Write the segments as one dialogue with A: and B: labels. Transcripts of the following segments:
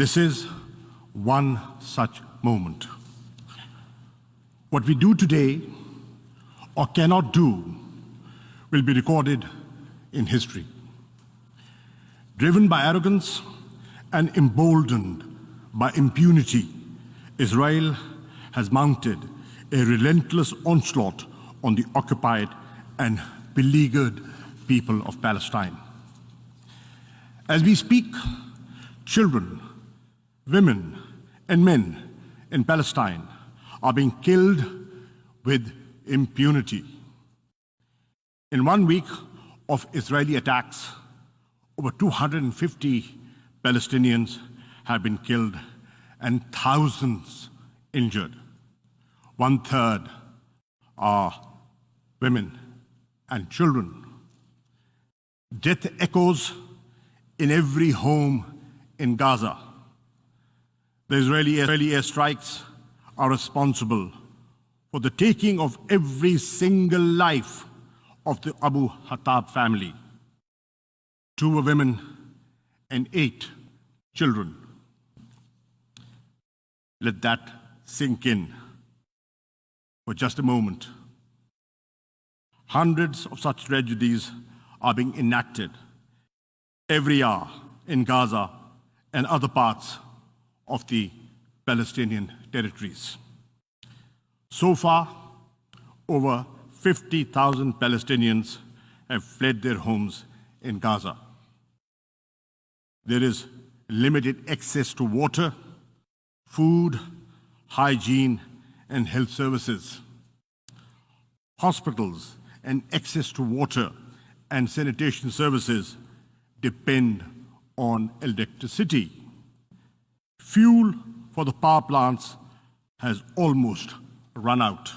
A: This is one such moment. What we do today or cannot do will be recorded in history. Driven by arrogance and emboldened by impunity, Israel has mounted a relentless onslaught on the occupied and beleaguered people of Palestine. As we speak, children, women, and men in Palestine are being killed with impunity. In 1 week of Israeli attacks, over 250 Palestinians have been killed and thousands injured. 1/3 are women and children. Death echoes in every home in Gaza. The Israeli airstrikes are responsible for the taking of every single life of the Abu Hattab family. 2 were women and 8 children. Let that sink in for just a moment. Hundreds of such tragedies are being enacted every hour in Gaza and other parts of the Palestinian territories. So far, over 50,000 Palestinians have fled their homes in Gaza. There is limited access to water, food, hygiene, and health services. Hospitals and access to water and sanitation services depend on electricity. Fuel for the power plants has almost run out.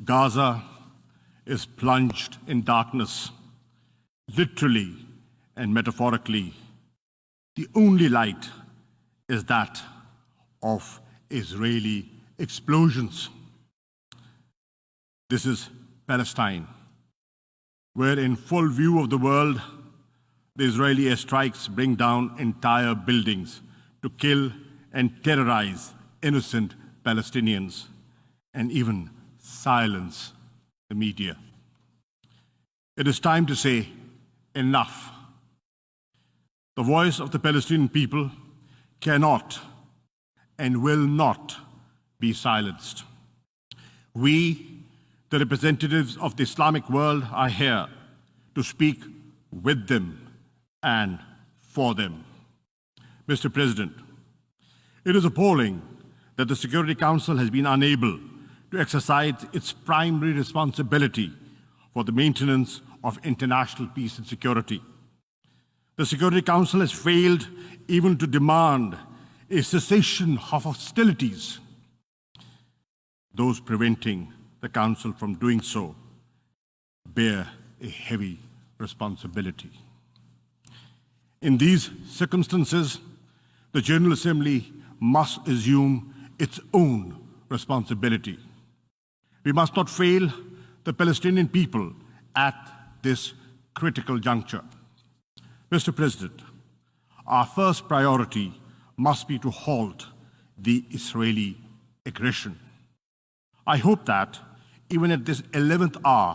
A: Gaza is plunged in darkness, literally and metaphorically. The only light is that of Israeli explosions. This is Palestine, where in full view of the world, the Israeli airstrikes bring down entire buildings to kill and terrorize innocent Palestinians and even silence the media. It is time to say enough. The voice of the Palestinian people cannot and will not be silenced. We, the representatives of the Islamic world, are here to speak with them and for them. Mr. President, it is appalling that the Security Council has been unable to exercise its primary responsibility for the maintenance of international peace and security. The Security Council has failed even to demand a cessation of hostilities. Those preventing the Council from doing so bear a heavy responsibility. In these circumstances, the General Assembly must assume its own responsibility. We must not fail the Palestinian people at this critical juncture. Mr. President, our first priority must be to halt the Israeli aggression. I hope that even at this 11th hour,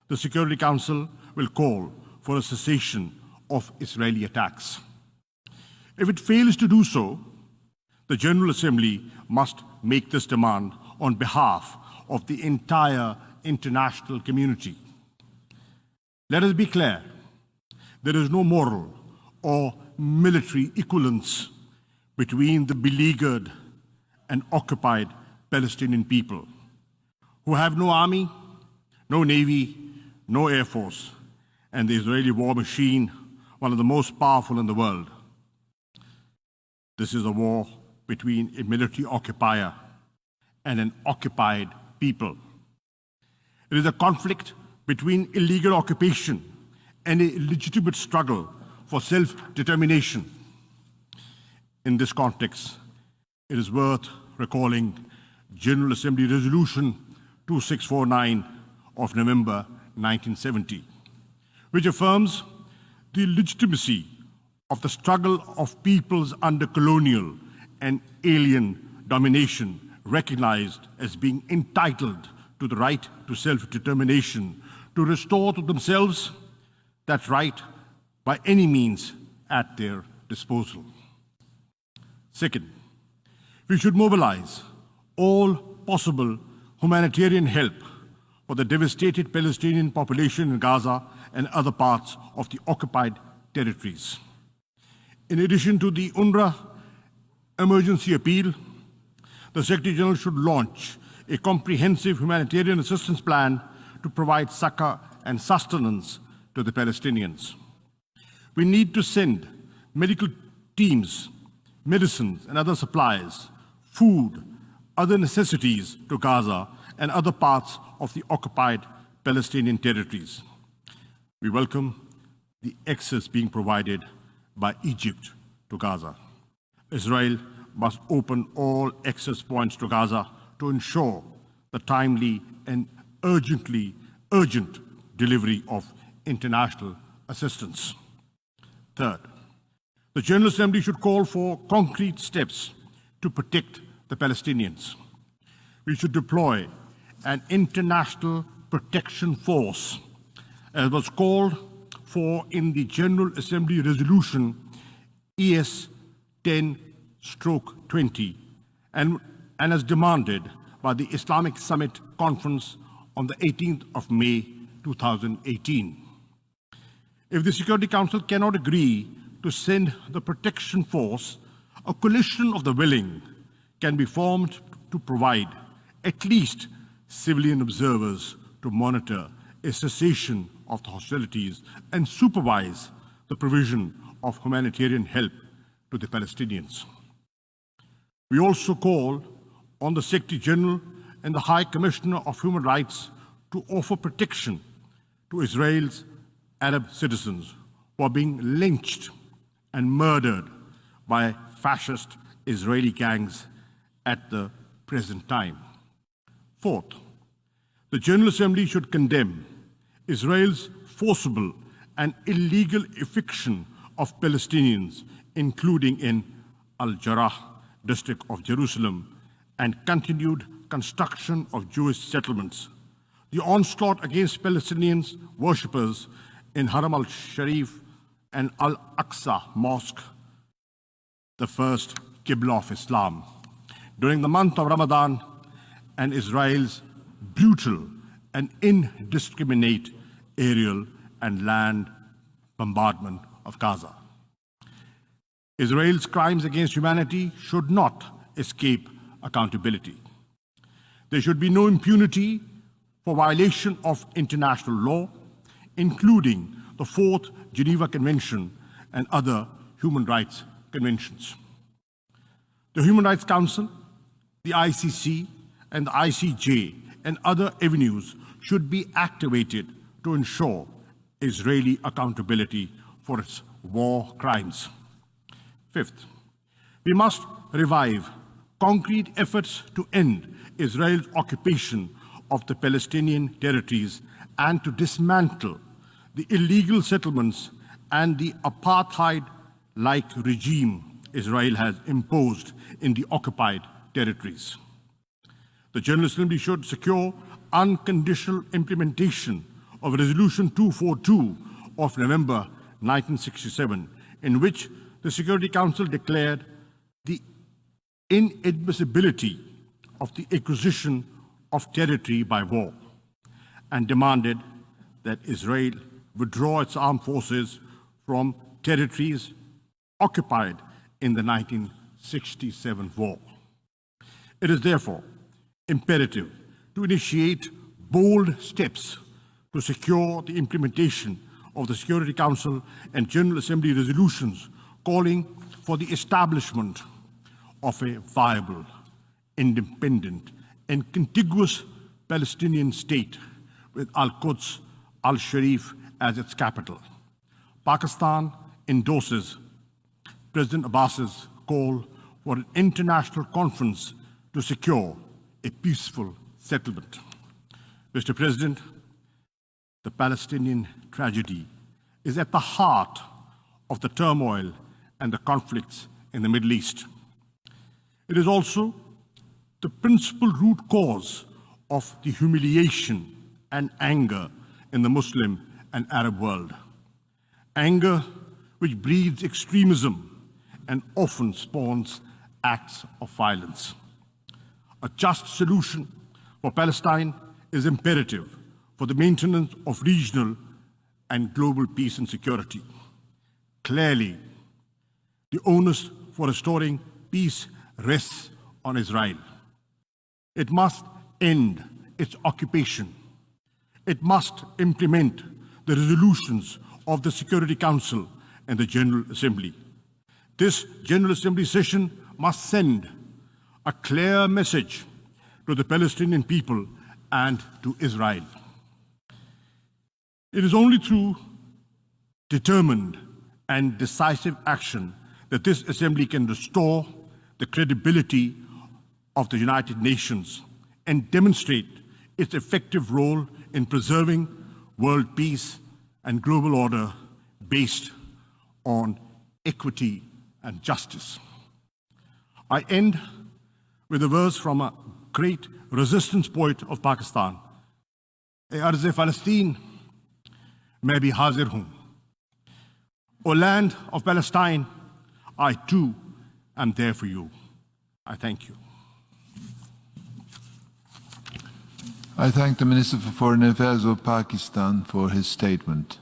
A: the Security Council will call for a cessation of Israeli attacks. If it fails to do so, the General Assembly must make this demand on behalf of the entire international community. Let us be clear, there is no moral or military equivalence between the beleaguered and occupied Palestinian people, who have no army, no navy, no air force, and the Israeli war machine, one of the most powerful in the world. This is a war between a military occupier and an occupied people. It is a conflict between illegal occupation and a legitimate struggle for self-determination. In this context, it is worth recalling General Assembly Resolution 2649 of November 1970, which affirms the legitimacy of the struggle of peoples under colonial and alien domination, recognized as being entitled to the right to self-determination, to restore to themselves that right by any means at their disposal. Second, we should mobilize all possible humanitarian help for the devastated Palestinian population in Gaza and other parts of the occupied territories. In addition to the UNRWA emergency appeal, the Secretary General should launch a comprehensive humanitarian assistance plan to provide succor and sustenance to the Palestinians. We need to send medical teams, medicines and other supplies, food, other necessities to Gaza and other parts of the occupied Palestinian territories. We welcome the access being provided by Egypt to Gaza. Israel must open all access points to Gaza to ensure the timely and urgent delivery of international assistance. Third, the General Assembly should call for concrete steps to protect the Palestinians. We should deploy an international protection force, as was called for in the General Assembly Resolution ES 10/20 and as demanded by the Islamic Summit Conference on the 18th of May 2018. If the Security Council cannot agree to send the protection force, a coalition of the willing can be formed to provide at least civilian observers to monitor a cessation of the hostilities and supervise the provision of humanitarian help to the Palestinians. We also call on the Secretary General and the High Commissioner of Human Rights to offer protection to Israel's Arab citizens who are being lynched and murdered by fascist Israeli gangs at the present time. Fourth, the General Assembly should condemn Israel's forcible and illegal eviction of Palestinians, including in Al-Jarrah district of Jerusalem, and continued construction of Jewish settlements. The onslaught against Palestinians worshippers in Haram al-Sharif and Al-Aqsa Mosque, the first Qibla of Islam, during the month of Ramadan, and Israel's brutal and indiscriminate aerial and land bombardment of Gaza. Israel's crimes against humanity should not escape accountability. There should be no impunity for violation of international law, including the Fourth Geneva Convention and other human rights conventions. The Human Rights Council, the ICC, and the ICJ and other avenues should be activated to ensure Israeli accountability for its war crimes. Fifth, we must revive concrete efforts to end Israel's occupation of the Palestinian territories and to dismantle the illegal settlements and the apartheid-like regime Israel has imposed in the occupied territories. The General Assembly should secure unconditional implementation of Resolution 242 of November 1967, in which the Security Council declared the inadmissibility of the acquisition of territory by war and demanded that Israel withdraw its armed forces from territories occupied in the 1967 war. It is therefore imperative to initiate bold steps to secure the implementation of the Security Council and General Assembly resolutions calling for the establishment of a viable, independent, and contiguous Palestinian state with Al-Quds, Al-Sharif as its capital. Pakistan endorses President Abbas's call for an international conference to secure a peaceful settlement. Mr. President, the Palestinian tragedy is at the heart of the turmoil and the conflicts in the Middle East. It is also the principal root cause of the humiliation and anger in the Muslim and Arab world. Anger which breeds extremism and often spawns acts of violence. A just solution for Palestine is imperative for the maintenance of regional and global peace and security. Clearly, the onus for restoring peace rests on Israel. It must end its occupation. It must implement the resolutions of the Security Council and the General Assembly. This General Assembly session must send a clear message to the Palestinian people and to Israel. It is only through determined and decisive action that this assembly can restore the credibility of the United Nations and demonstrate its effective role in preserving world peace and global order based on equity and justice. I end with a verse from a great resistance poet of Pakistan. "E arz-e Palestine, main bhi hazir hoon." O land of Palestine, I too am there for you. I thank you.
B: I thank the Minister for Foreign Affairs of Pakistan for his statement.